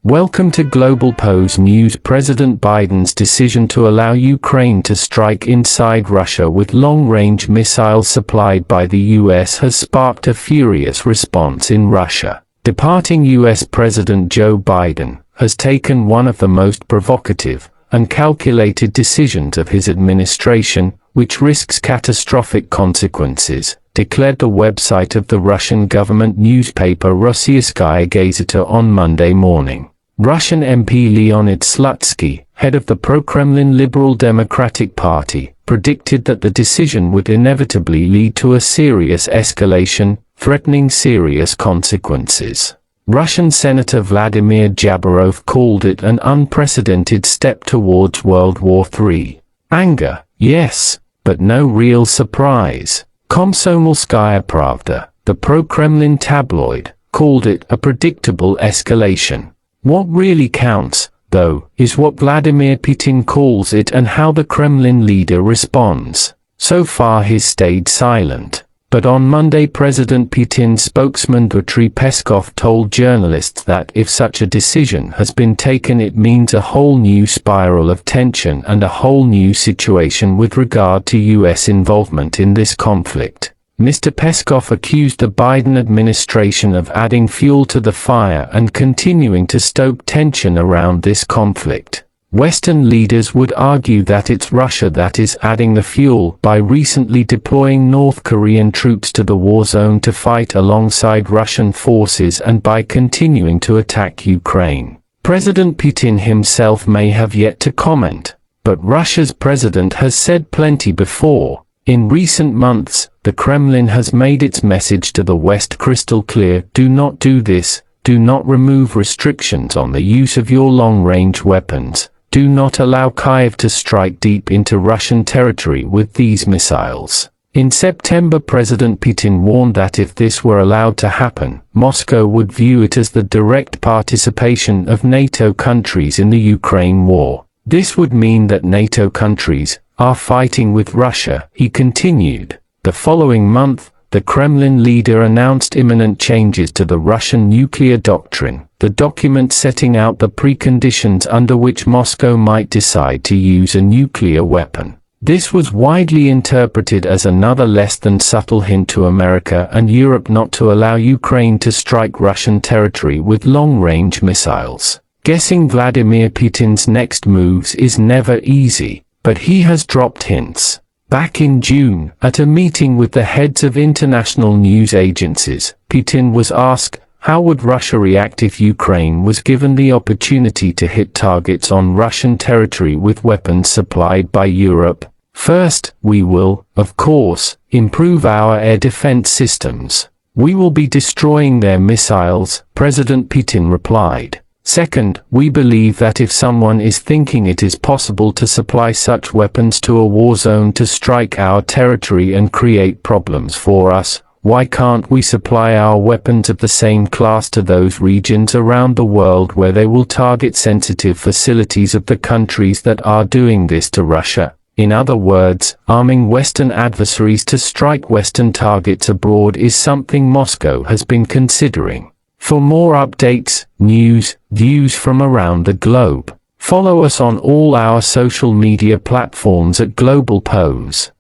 Welcome to Globalpose News. President Biden's decision to allow Ukraine to strike inside Russia with long-range missiles supplied by the US has sparked a furious response in Russia. Departing US President Joe Biden has taken one of the most provocative and calculated decisions of his administration, which risks catastrophic consequences, declared the website of the Russian government newspaper Rossiyskaya Gazeta on Monday morning. Russian MP Leonid Slutsky, head of the pro-Kremlin Liberal Democratic Party, predicted that the decision would inevitably lead to a serious escalation, threatening serious consequences. Russian Senator Vladimir Jabarov called it an unprecedented step towards World War III. Anger, yes, but no real surprise. Komsomolskaya Pravda, the pro-Kremlin tabloid, called it a predictable escalation. What really counts, though, is what Vladimir Putin calls it and how the Kremlin leader responds. So far he's stayed silent. But on Monday President Putin's spokesman Dmitry Peskov told journalists that if such a decision has been taken it means a whole new spiral of tension and a whole new situation with regard to US involvement in this conflict. Mr. Peskov accused the Biden administration of adding fuel to the fire and continuing to stoke tension around this conflict. Western leaders would argue that it's Russia that is adding the fuel by recently deploying North Korean troops to the war zone to fight alongside Russian forces and by continuing to attack Ukraine. President Putin himself may have yet to comment, but Russia's president has said plenty before. In recent months, the Kremlin has made its message to the West crystal clear: do not do this, do not remove restrictions on the use of your long-range weapons, do not allow Kyiv to strike deep into Russian territory with these missiles. In September, President Putin warned that if this were allowed to happen, Moscow would view it as the direct participation of NATO countries in the Ukraine war. This would mean that NATO countries are fighting with Russia, he continued. The following month, the Kremlin leader announced imminent changes to the Russian nuclear doctrine, the document setting out the preconditions under which Moscow might decide to use a nuclear weapon. This was widely interpreted as another less than subtle hint to America and Europe not to allow Ukraine to strike Russian territory with long-range missiles. Guessing Vladimir Putin's next moves is never easy, but he has dropped hints. Back in June, at a meeting with the heads of international news agencies, Putin was asked, how would Russia react if Ukraine was given the opportunity to hit targets on Russian territory with weapons supplied by Europe? First, we will, of course, improve our air defense systems. We will be destroying their missiles, President Putin replied. Second, we believe that if someone is thinking it is possible to supply such weapons to a war zone to strike our territory and create problems for us, why can't we supply our weapons of the same class to those regions around the world where they will target sensitive facilities of the countries that are doing this to Russia? In other words, arming Western adversaries to strike Western targets abroad is something Moscow has been considering. For more updates, news, views from around the globe, follow us on all our social media platforms at Globalpose.